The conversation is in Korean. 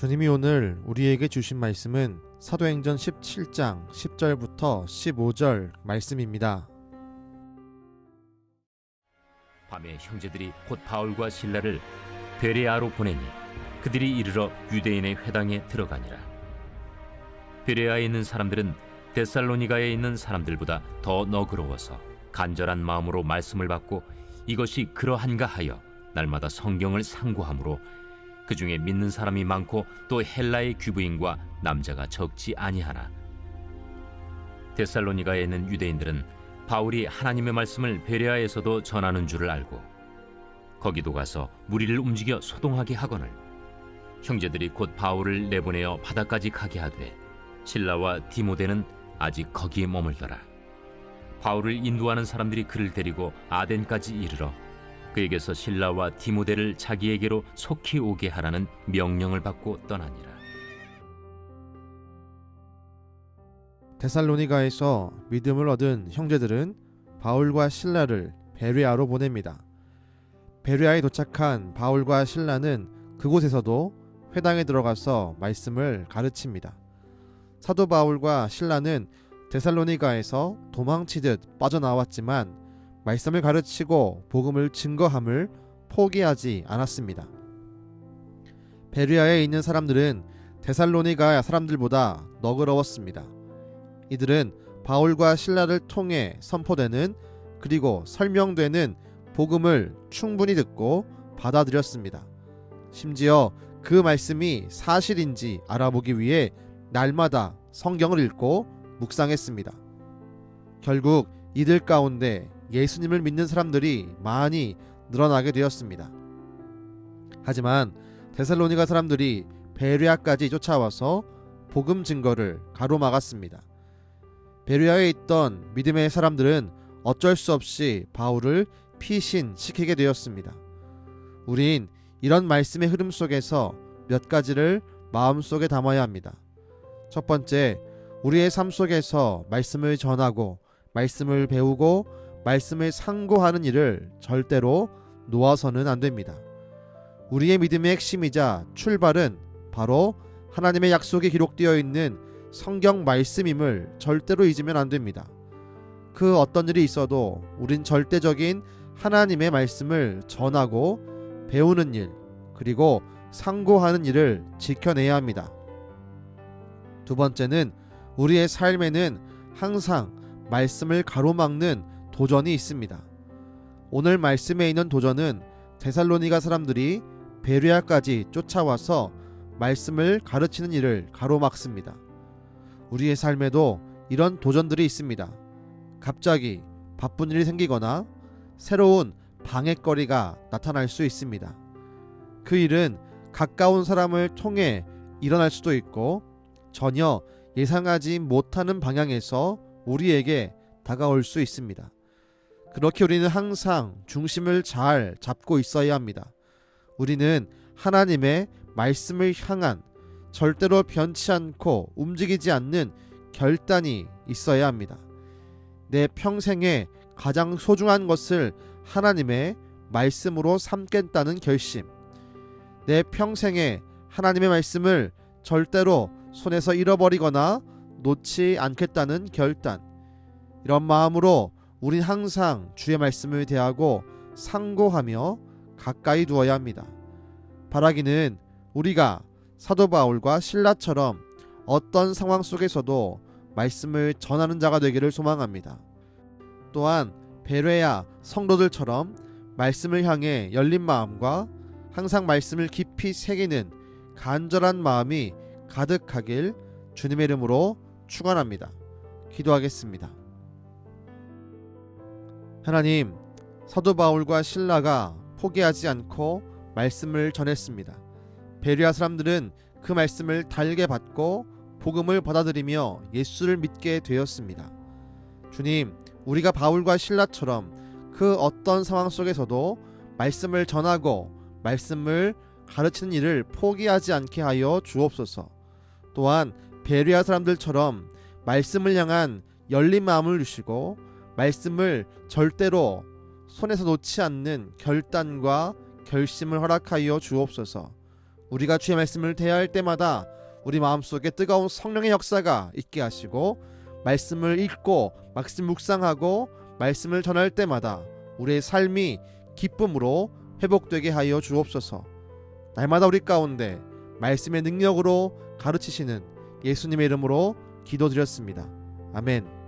주님이 오늘 우리에게 주신 말씀은 사도행전 17장 10절부터 15절 말씀입니다. 밤에 형제들이 곧 바울과 실라를 베레아로 보내니 그들이 이르러 유대인의 회당에 들어가니라. 베레아에 있는 사람들은 데살로니가에 있는 사람들보다 더 너그러워서 간절한 마음으로 말씀을 받고 이것이 그러한가 하여 날마다 성경을 상고하므로 그 중에 믿는 사람이 많고 또 헬라의 귀부인과 남자가 적지 아니하나. 데살로니가에 있는 유대인들은 바울이 하나님의 말씀을 베레아에서도 전하는 줄을 알고 거기도 가서 무리를 움직여 소동하게 하거늘 형제들이 곧 바울을 내보내어 바다까지 가게 하되 실라와 디모데는 아직 거기에 머물더라. 바울을 인도하는 사람들이 그를 데리고 아덴까지 이르러 그에게서 실라와 디모데를 자기에게로 속히 오게 하라는 명령을 받고 떠나니라. 데살로니가에서 믿음을 얻은 형제들은 바울과 실라를 베레아로 보냅니다. 베레아에 도착한 바울과 실라는 그곳에서도 회당에 들어가서 말씀을 가르칩니다. 사도 바울과 실라는 데살로니가에서 도망치듯 빠져나왔지만 말씀을 가르치고 복음을 증거함을 포기하지 않았습니다. 베레아에 있는 사람들은 데살로니가 사람들보다 너그러웠습니다. 이들은 바울과 실라를 통해 선포되는 그리고 설명되는 복음을 충분히 듣고 받아들였습니다. 심지어 그 말씀이 사실인지 알아보기 위해 날마다 성경을 읽고 묵상했습니다. 결국 이들 가운데 예수님을 믿는 사람들이 많이 늘어나게 되었습니다. 하지만 데살로니가 사람들이 베레아까지 쫓아와서 복음 증거를 가로막았습니다. 베레아에 있던 믿음의 사람들은 어쩔 수 없이 바울을 피신시키게 되었습니다. 우린 이런 말씀의 흐름 속에서 몇 가지를 마음속에 담아야 합니다. 첫 번째, 우리의 삶 속에서 말씀을 전하고 말씀을 배우고 말씀을 상고하는 일을 절대로 놓아서는 안 됩니다. 우리의 믿음의 핵심이자 출발은 바로 하나님의 약속이 기록되어 있는 성경 말씀임을 절대로 잊으면 안 됩니다. 그 어떤 일이 있어도 우린 절대적인 하나님의 말씀을 전하고 배우는 일, 그리고 상고하는 일을 지켜내야 합니다. 두 번째는 우리의 삶에는 항상 말씀을 가로막는 도전이 있습니다. 오늘 말씀에 있는 도전은 데살로니가 사람들이 베레아까지 쫓아와서 말씀을 가르치는 일을 가로막습니다. 우리의 삶에도 이런 도전들이 있습니다. 갑자기 바쁜 일이 생기거나 새로운 방해거리가 나타날 수 있습니다. 그 일은 가까운 사람을 통해 일어날 수도 있고 전혀 예상하지 못하는 방향에서 우리에게 다가올 수 있습니다. 그렇게 우리는 항상 중심을 잘 잡고 있어야 합니다. 우리는 하나님의 말씀을 향한 절대로 변치 않고 움직이지 않는 결단이 있어야 합니다. 내 평생에 가장 소중한 것을 하나님의 말씀으로 삼겠다는 결심, 내 평생에 하나님의 말씀을 절대로 손에서 잃어버리거나 놓지 않겠다는 결단, 이런 마음으로 우린 항상 주의 말씀을 대하고 상고하며 가까이 두어야 합니다. 바라기는 우리가 사도 바울과 실라처럼 어떤 상황 속에서도 말씀을 전하는 자가 되기를 소망합니다. 또한 베레아 성도들처럼 말씀을 향해 열린 마음과 항상 말씀을 깊이 새기는 간절한 마음이 가득하길 주님의 이름으로 축원합니다. 기도하겠습니다. 하나님, 사도 바울과 실라가 포기하지 않고 말씀을 전했습니다. 베레아 사람들은 그 말씀을 달게 받고 복음을 받아들이며 예수를 믿게 되었습니다. 주님, 우리가 바울과 실라처럼 그 어떤 상황 속에서도 말씀을 전하고 말씀을 가르치는 일을 포기하지 않게 하여 주옵소서. 또한 베레아 사람들처럼 말씀을 향한 열린 마음을 주시고 말씀을 절대로 손에서 놓지 않는 결단과 결심을 허락하여 주옵소서. 우리가 주의 말씀을 대할 때마다 우리 마음속에 뜨거운 성령의 역사가 있게 하시고, 말씀을 읽고 말씀 묵상하고 말씀을 전할 때마다 우리의 삶이 기쁨으로 회복되게 하여 주옵소서. 날마다 우리 가운데 말씀의 능력으로 가르치시는 예수님의 이름으로 기도드렸습니다. 아멘.